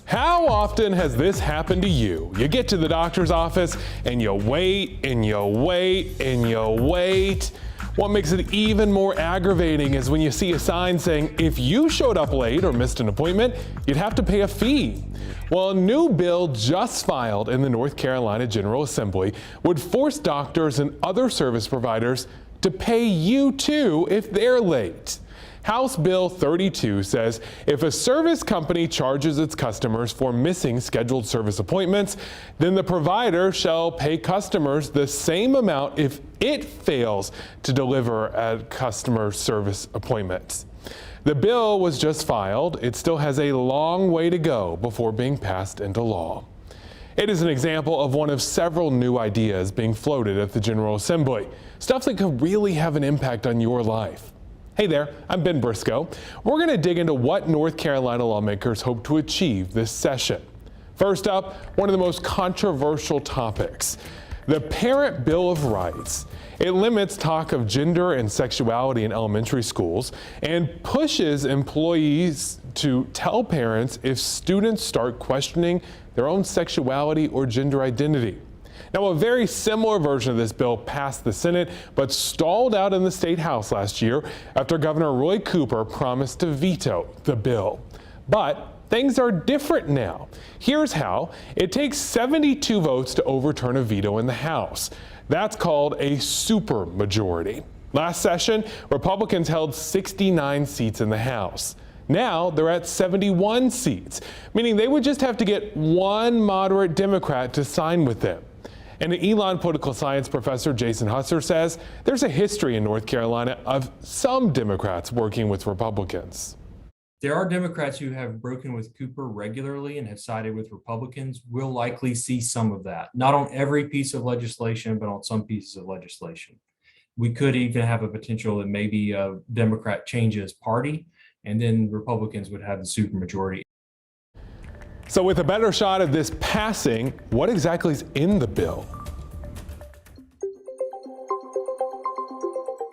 How often has this happened to you? You get to the doctor's office and you wait and you wait and you wait. What makes it even more aggravating is when you see a sign saying if you showed up late or missed an appointment, you'd have to pay a fee. Well, a new bill just filed in the North Carolina General Assembly would force doctors and other service providers to pay you too if they're late. House Bill 32 says if a service company charges its customers for missing scheduled service appointments, then the provider shall pay customers the same amount if it fails to deliver a customer service appointment. The bill was just filed. It still has a long way to go before being passed into law. It is an example of one of several new ideas being floated at the General Assembly, stuff that could really have an impact on your life. Hey there, I'm Ben Briscoe. We're going to dig into what North Carolina lawmakers hope to achieve this session. First up, one of the most controversial topics, the Parent Bill of Rights. It limits talk of gender and sexuality in elementary schools and pushes employees to tell parents if students start questioning their own sexuality or gender identity. Now, a very similar version of this bill passed the Senate, but stalled out in the State House last year after Governor Roy Cooper promised to veto the bill. But things are different now. Here's how. It takes 72 votes to overturn a veto in the House. That's called a supermajority. Last session, Republicans held 69 seats in the House. Now they're at 71 seats, meaning they would just have to get one moderate Democrat to sign with them. And an Elon political science professor, Jason Husser, says there's a history in North Carolina of some Democrats working with Republicans. There are Democrats who have broken with Cooper regularly and have sided with Republicans. We'll likely see some of that, not on every piece of legislation, but on some pieces of legislation. We could even have a potential that maybe a Democrat changes party, and then Republicans would have the supermajority. So with a better shot of this passing, what exactly is in the bill?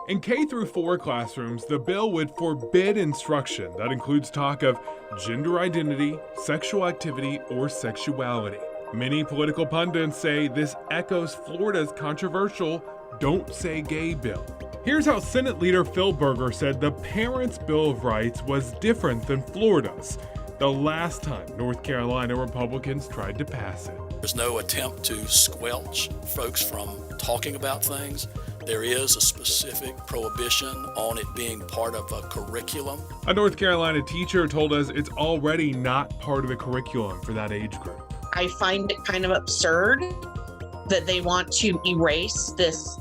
In K through 4 classrooms, the bill would forbid instruction that includes talk of gender identity, sexual activity, or sexuality. Many political pundits say this echoes Florida's controversial Don't Say Gay bill. Here's how Senate Leader Phil Berger said the Parents' Bill of Rights was different than Florida's, the last time North Carolina Republicans tried to pass it. There's no attempt to squelch folks from talking about things. There is a specific prohibition on it being part of a curriculum. A North Carolina teacher told us it's already not part of the curriculum for that age group. I find it kind of absurd that they want to erase this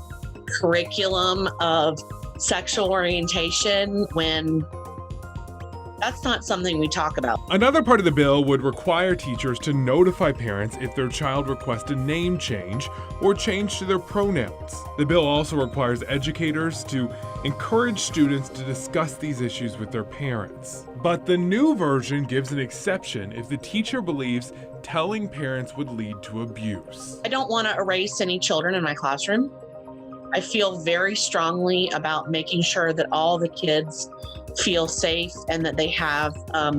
curriculum of sexual orientation when that's not something we talk about. Another part of the bill would require teachers to notify parents if their child requests a name change or change to their pronouns. The bill also requires educators to encourage students to discuss these issues with their parents. But the new version gives an exception if the teacher believes telling parents would lead to abuse. I don't want to erase any children in my classroom. I feel very strongly about making sure that all the kids feel safe and that they have a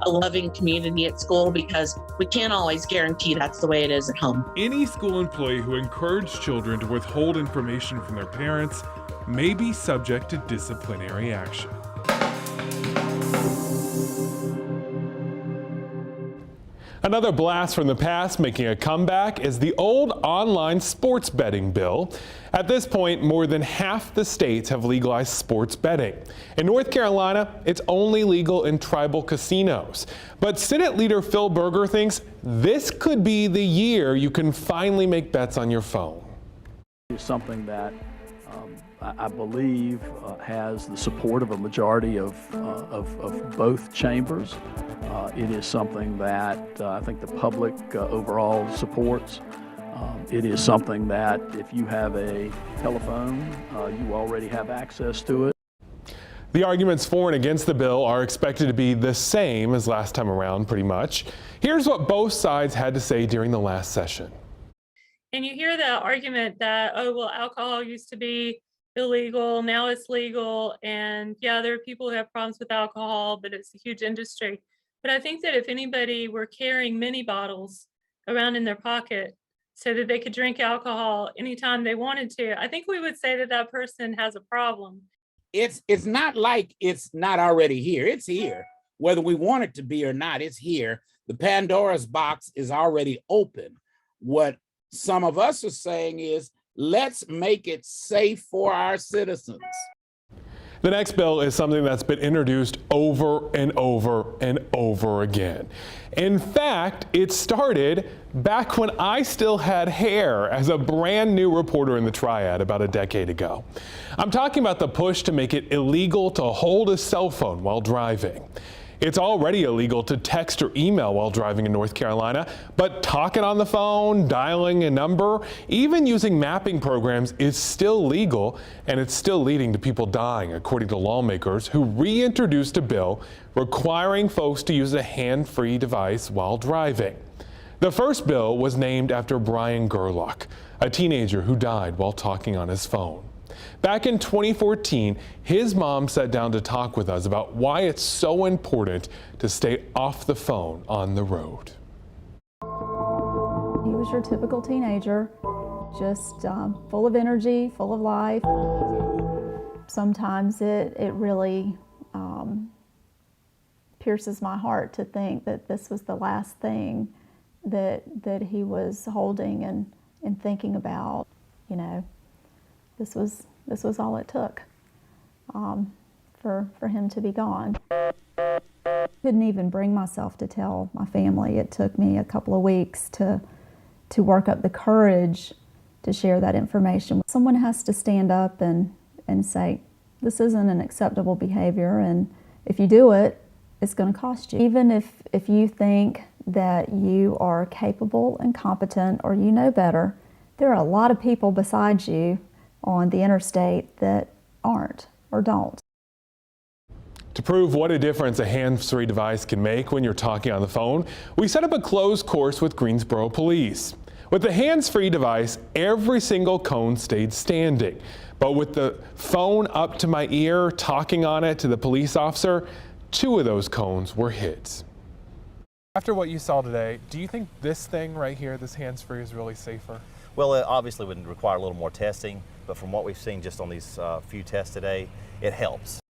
loving community at school, because we can't always guarantee that's the way it is at home. Any school employee who encouraged children to withhold information from their parents may be subject to disciplinary action. Another blast from the past making a comeback is the old online sports betting bill. At this point, more than half the states have legalized sports betting. In North Carolina, it's only legal in tribal casinos. But Senate Leader Phil Berger thinks this could be the year you can finally make bets on your phone. It's something that I believe has the support of a majority of both chambers. It is something that I think the public overall supports. It is something that if you have a telephone, you already have access to it. The arguments for and against the bill are expected to be the same as last time around, pretty much. Here's what both sides had to say during the last session. And you hear the argument that, oh, well, alcohol used to be illegal, now it's legal, and yeah, there are people who have problems with alcohol, but it's a huge industry. But I think that if anybody were carrying mini bottles around in their pocket so that they could drink alcohol anytime they wanted to, I think we would say that that person has a problem. It's not like it's not already here. It's here. Whether we want it to be or not, it's here. The Pandora's box is already open. What some of us are saying is, let's make it safe for our citizens. The next bill is something that's been introduced over and over and over again. In fact, it started back when I still had hair as a brand new reporter in the Triad about a decade ago. I'm talking about the push to make it illegal to hold a cell phone while driving. It's already illegal to text or email while driving in North Carolina, but talking on the phone, dialing a number, even using mapping programs is still legal, and it's still leading to people dying, according to lawmakers who reintroduced a bill requiring folks to use a hand-free device while driving. The first bill was named after Brian Gerlach, a teenager who died while talking on his phone. Back in 2014, his mom sat down to talk with us about why it's so important to stay off the phone on the road. He was your typical teenager, just full of energy, full of life. Sometimes it really pierces my heart to think that this was the last thing that he was holding and thinking about. You know, this was all it took for him to be gone. Couldn't even bring myself to tell my family. It took me a couple of weeks to work up the courage to share that information. Someone has to stand up and say, this isn't an acceptable behavior, and if you do it, it's going to cost you. Even if you think that you are capable and competent or you know better, there are a lot of people besides you on the interstate that aren't or don't. To prove what a difference a hands-free device can make when you're talking on the phone, we set up a closed course with Greensboro Police. With the hands-free device, every single cone stayed standing. But with the phone up to my ear, talking on it to the police officer, 2 of those cones were hit. After what you saw today, do you think this thing right here, this hands-free, is really safer? Well, it obviously would require a little more testing, but from what we've seen just on these few tests today, it helps.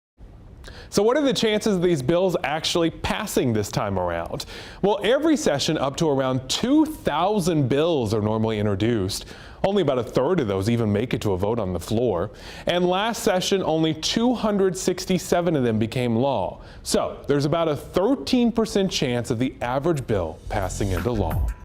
So what are the chances of these bills actually passing this time around? Well, every session up to around 2,000 bills are normally introduced. Only about a third of those even make it to a vote on the floor. And last session, only 267 of them became law. So there's about a 13% chance of the average bill passing into law.